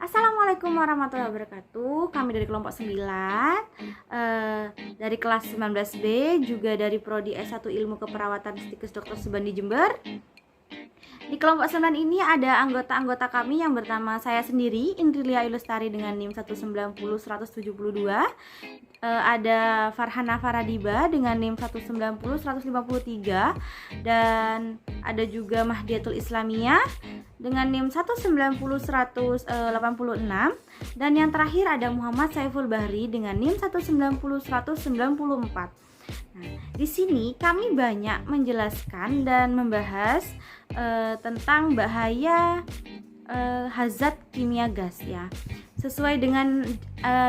Assalamualaikum warahmatullahi wabarakatuh. Kami dari kelompok 9, dari kelas 19B, juga dari Prodi S1 Ilmu Keperawatan Stikes Dr. Subandi Jember. Di kelompok 9 ini ada anggota-anggota kami yang pertama saya sendiri, Indrilia Ilustari dengan NIM 190-172. Ada Farhana Faradiba dengan NIM 190-153. Dan ada juga Mahdiatul Islamiyah dengan NIM 190-186. Dan yang terakhir ada Muhammad Saiful Bahri dengan NIM 190-194. Nah, di sini kami banyak menjelaskan dan membahas tentang bahaya hazard kimia gas ya. Sesuai dengan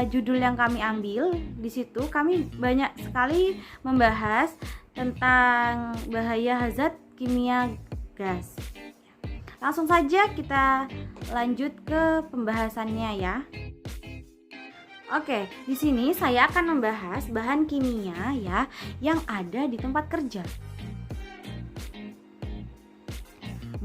judul yang kami ambil, di situ kami banyak sekali membahas tentang bahaya hazard kimia gas. Langsung saja kita lanjut ke pembahasannya ya. Oke, di sini saya akan membahas bahan kimia ya yang ada di tempat kerja.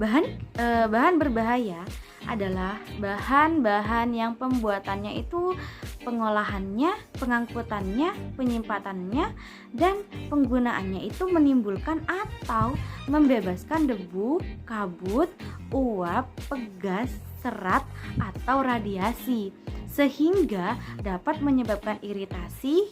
Bahan berbahaya adalah bahan-bahan yang pembuatannya itu pengolahannya, pengangkutannya, penyimpatannya, dan penggunaannya itu menimbulkan atau membebaskan debu, kabut, uap, pegas, serat, atau radiasi, sehingga dapat menyebabkan iritasi,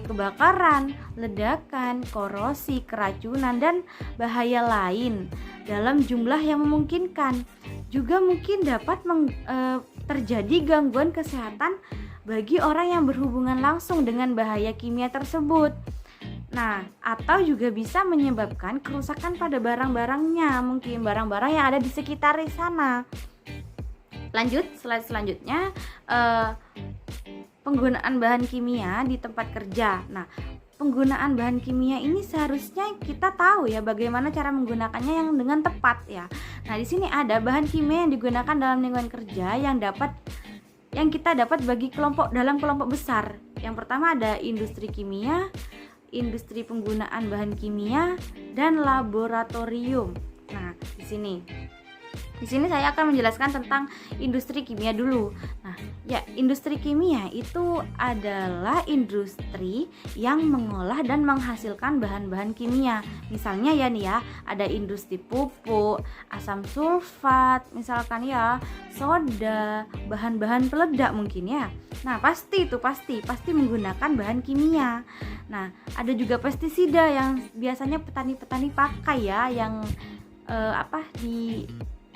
kebakaran, ledakan, korosi, keracunan, dan bahaya lain dalam jumlah yang memungkinkan. Juga mungkin dapat terjadi gangguan kesehatan bagi orang yang berhubungan langsung dengan bahaya kimia tersebut. Nah, atau juga bisa menyebabkan kerusakan pada barang-barangnya, mungkin barang-barang yang ada di sekitar sana. Lanjut, slide selanjutnya, penggunaan bahan kimia di tempat kerja. Nah, penggunaan bahan kimia ini seharusnya kita tahu ya bagaimana cara menggunakannya yang dengan tepat ya. Nah, di sini ada bahan kimia yang digunakan dalam lingkungan kerja yang kita dapat bagi dalam kelompok besar. Yang pertama ada industri kimia, industri penggunaan bahan kimia, dan laboratorium. Nah, di sini saya akan menjelaskan tentang industri kimia dulu. Nah, ya, industri kimia itu adalah industri yang mengolah dan menghasilkan bahan-bahan kimia. Misalnya ya nih ya, ada industri pupuk, asam sulfat, misalkan ya, soda, bahan-bahan peledak mungkin ya. Nah, pasti menggunakan bahan kimia. Nah, ada juga pestisida yang biasanya petani-petani pakai ya, yang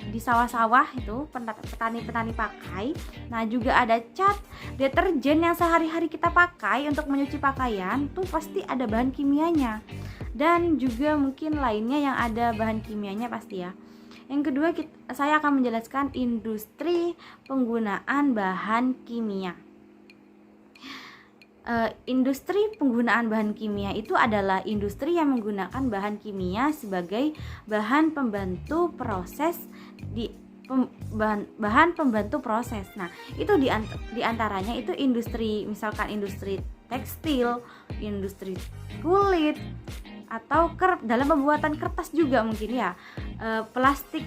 di sawah-sawah itu petani-petani pakai. Nah, juga ada cat, deterjen yang sehari-hari kita pakai untuk mencuci pakaian tuh pasti ada bahan kimianya. Dan juga mungkin lainnya yang ada bahan kimianya pasti ya. Yang kedua, saya akan menjelaskan industri penggunaan bahan kimia. Industri penggunaan bahan kimia itu adalah industri yang menggunakan bahan kimia sebagai bahan pembantu proses bahan pembantu proses. Nah, itu di antaranya itu industri, misalkan industri tekstil, industri kulit, atau dalam pembuatan kertas juga mungkin ya, plastik,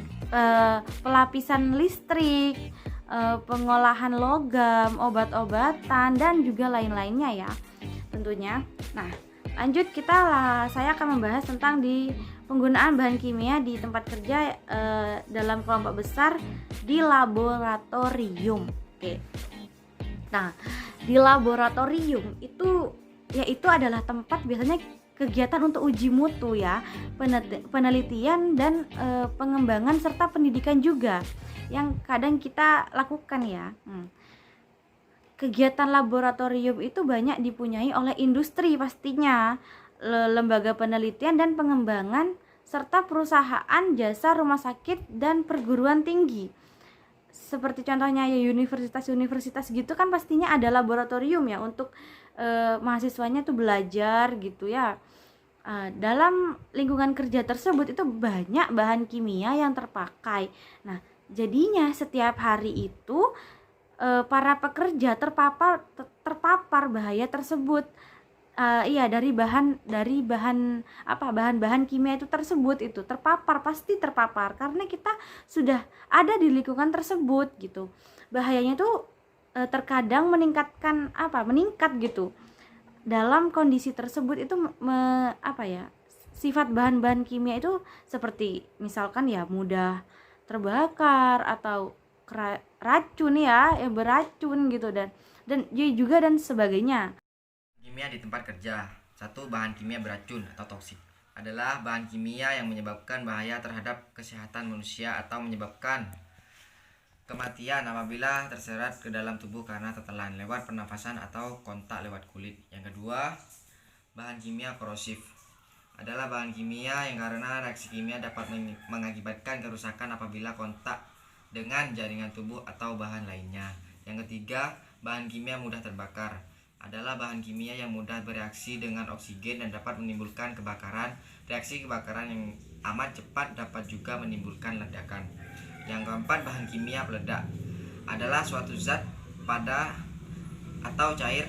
pelapisan listrik, pengolahan logam, obat-obatan, dan juga lain-lainnya ya tentunya. Nah, lanjut saya akan membahas tentang di penggunaan bahan kimia di tempat kerja dalam kelompok besar di laboratorium. Oke. Nah, di laboratorium itu adalah tempat biasanya kegiatan untuk uji mutu ya, penelitian dan pengembangan serta pendidikan juga yang kadang kita lakukan ya. Kegiatan laboratorium itu banyak dipunyai oleh industri pastinya, lembaga penelitian dan pengembangan, serta perusahaan jasa rumah sakit dan perguruan tinggi. Seperti contohnya ya universitas-universitas gitu kan pastinya ada laboratorium ya untuk mahasiswanya tuh belajar gitu ya. Dalam lingkungan kerja tersebut itu banyak bahan kimia yang terpakai. Nah, jadinya setiap hari itu para pekerja terpapar bahaya tersebut. Dari bahan-bahan kimia itu tersebut itu pasti terpapar karena kita sudah ada di lingkungan tersebut gitu. bahayanya tuh terkadang meningkat gitu. Dalam kondisi tersebut itu sifat bahan-bahan kimia itu seperti misalkan ya mudah terbakar atau racun ya beracun gitu, dan juga dan sebagainya. Kimia di tempat kerja. Satu, bahan kimia beracun atau toksik adalah bahan kimia yang menyebabkan bahaya terhadap kesehatan manusia atau menyebabkan kematian apabila terserat ke dalam tubuh karena tertelan lewat pernafasan atau kontak lewat kulit. Yang kedua, bahan kimia korosif adalah bahan kimia yang karena reaksi kimia dapat mengakibatkan kerusakan apabila kontak dengan jaringan tubuh atau bahan lainnya. Yang ketiga, bahan kimia mudah terbakar adalah bahan kimia yang mudah bereaksi dengan oksigen dan dapat menimbulkan kebakaran. Reaksi kebakaran yang amat cepat dapat juga menimbulkan ledakan. Yang keempat, bahan kimia peledak adalah suatu zat pada atau cair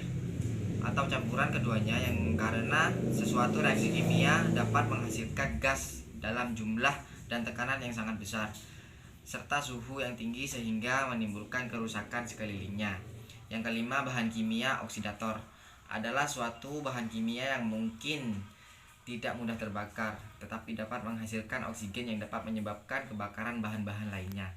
atau campuran keduanya yang karena sesuatu reaksi kimia dapat menghasilkan gas dalam jumlah dan tekanan yang sangat besar serta suhu yang tinggi sehingga menimbulkan kerusakan sekelilingnya. Yang kelima, bahan kimia oksidator adalah suatu bahan kimia yang mungkin tidak mudah terbakar tetapi dapat menghasilkan oksigen yang dapat menyebabkan kebakaran bahan-bahan lainnya.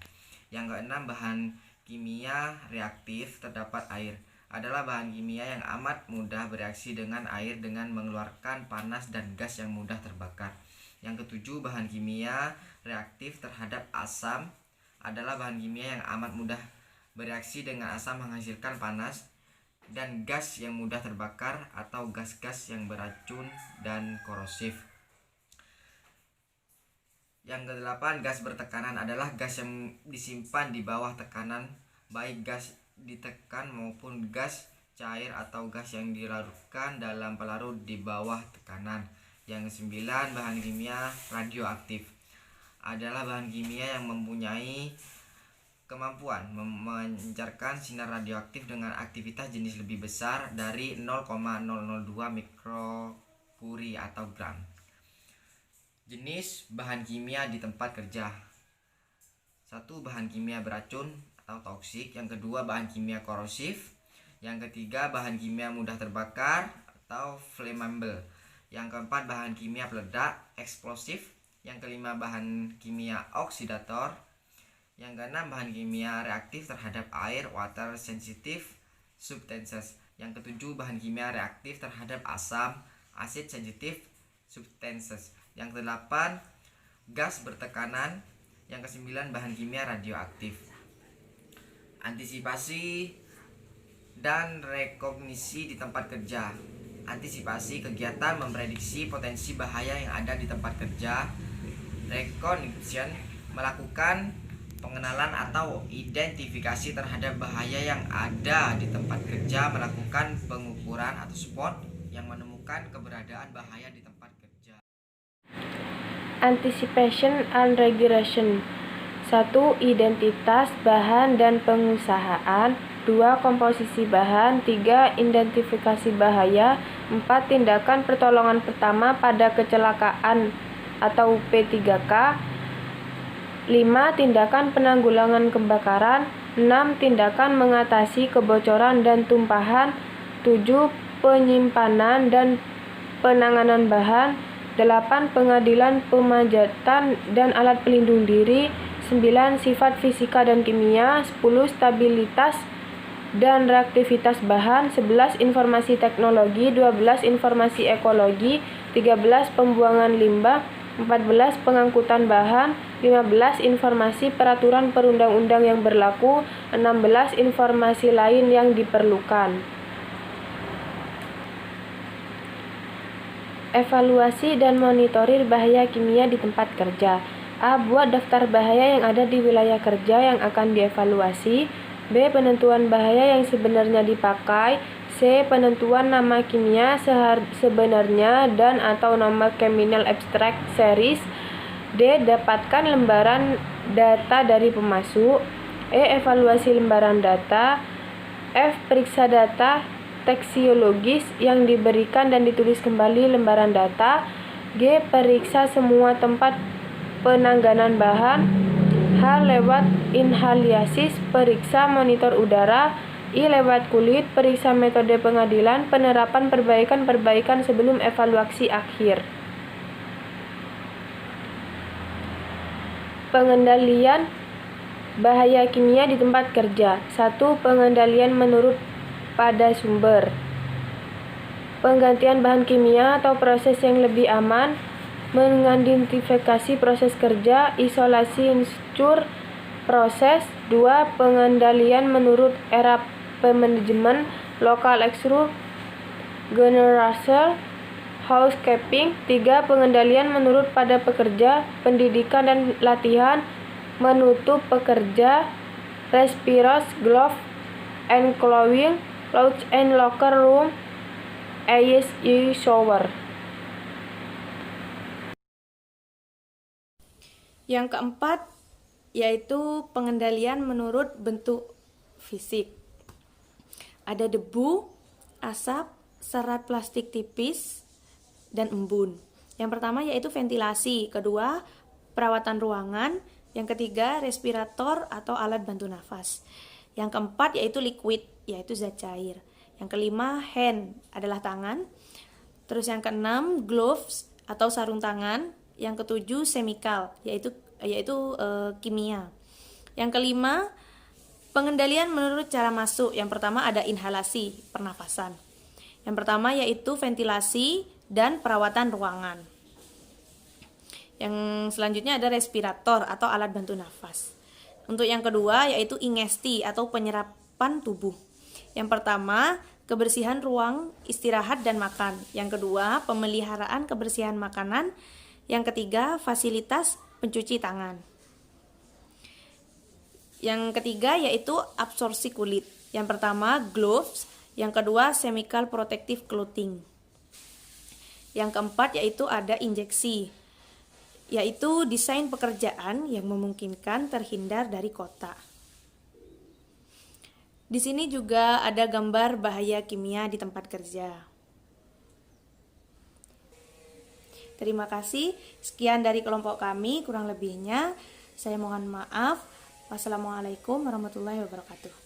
Yang keenam, bahan kimia reaktif terdapat air adalah bahan kimia yang amat mudah bereaksi dengan air dengan mengeluarkan panas dan gas yang mudah terbakar. Yang ketujuh, bahan kimia reaktif terhadap asam adalah bahan kimia yang amat mudah bereaksi dengan asam menghasilkan panas dan gas yang mudah terbakar atau gas-gas yang beracun dan korosif. Yang kedelapan, gas bertekanan adalah gas yang disimpan di bawah tekanan, baik gas ditekan maupun gas cair atau gas yang dilarutkan dalam pelarut di bawah tekanan. Yang kesembilan, bahan kimia radioaktif adalah bahan kimia yang mempunyai kemampuan memancarkan sinar radioaktif dengan aktivitas jenis lebih besar dari 0,002 mikrocurie atau gram. Jenis bahan kimia di tempat kerja. Satu, bahan kimia beracun atau toksik. Yang kedua, bahan kimia korosif. Yang ketiga, bahan kimia mudah terbakar atau flammable. Yang keempat, bahan kimia peledak, eksplosif. Yang kelima, bahan kimia oksidator. Yang keenam, bahan kimia reaktif terhadap air, water sensitive substances. Yang ketujuh, bahan kimia reaktif terhadap asam, acid sensitive substances. Yang kedelapan, gas bertekanan. Yang kesembilan, bahan kimia radioaktif. Antisipasi dan rekognisi di tempat kerja. Antisipasi kegiatan memprediksi potensi bahaya yang ada di tempat kerja. Recognition melakukan pengenalan atau identifikasi terhadap bahaya yang ada di tempat kerja, melakukan pengukuran atau spot yang menemukan keberadaan bahaya di tempat kerja. Anticipation and regulation. 1. Identitas bahan dan pengusahaan. 2. Komposisi bahan. 3. Identifikasi bahaya. 4. Tindakan pertolongan pertama pada kecelakaan atau P3K. 5. Tindakan penanggulangan kebakaran. 6. Tindakan mengatasi kebocoran dan tumpahan. 7. Penyimpanan dan penanganan bahan. 8. Pengadilan pemajatan dan alat pelindung diri. 9. Sifat fisika dan kimia. 10. Stabilitas dan reaktivitas bahan. 11. Informasi teknologi. 12. Informasi ekologi. 13. Pembuangan limbah. 14. Pengangkutan bahan. 15. Informasi peraturan perundang-undang yang berlaku. 16. Informasi lain yang diperlukan. Evaluasi dan monitorir bahaya kimia di tempat kerja. A. Buat daftar bahaya yang ada di wilayah kerja yang akan dievaluasi. B. Penentuan bahaya yang sebenarnya dipakai. C. Penentuan nama kimia sebenarnya dan atau nomor Chemical Abstract Series. D. Dapatkan lembaran data dari pemasuk. E. Evaluasi lembaran data. F. Periksa data toksiologis yang diberikan dan ditulis kembali lembaran data. G. Periksa semua tempat penanganan bahan. H. Lewat inhaliasi, periksa monitor udara. I. Lewat kulit, periksa metode pengadilan, penerapan perbaikan-perbaikan sebelum evaluasi akhir. Pengendalian bahaya kimia di tempat kerja. 1. Pengendalian menurut pada sumber. Penggantian bahan kimia atau proses yang lebih aman, mengidentifikasi proses kerja, isolasi unsur proses. 2. Pengendalian menurut era manajemen, lokal extrude, generation, housekeeping. 3. Pengendalian menurut pada pekerja, pendidikan dan latihan, menutup pekerja, respiros, glove and clothing, lounge and locker room, ISI shower. Yang keempat yaitu pengendalian menurut bentuk fisik. Ada debu, asap, serat plastik tipis, dan embun. Yang pertama yaitu ventilasi, kedua perawatan ruangan, yang ketiga respirator atau alat bantu nafas. Yang keempat yaitu liquid, yaitu zat cair. Yang kelima hand adalah tangan. Terus yang keenam gloves atau sarung tangan. Yang ketujuh chemical, yaitu kimia. Yang kelima pengendalian menurut cara masuk. Yang pertama ada inhalasi, pernafasan. Yang pertama yaitu ventilasi dan perawatan ruangan. Yang selanjutnya ada respirator atau alat bantu nafas. Untuk yang kedua yaitu ingesti atau penyerapan tubuh. Yang pertama kebersihan ruang istirahat dan makan. Yang kedua pemeliharaan kebersihan makanan. Yang ketiga fasilitas pencuci tangan. Yang ketiga yaitu absorpsi kulit. Yang pertama gloves, yang kedua chemical protective clothing. Yang keempat yaitu ada injeksi, yaitu desain pekerjaan yang memungkinkan terhindar dari kotak. Di sini juga ada gambar bahaya kimia di tempat kerja. Terima kasih. Sekian dari kelompok kami, kurang lebihnya saya mohon maaf. Wassalamualaikum warahmatullahi wabarakatuh.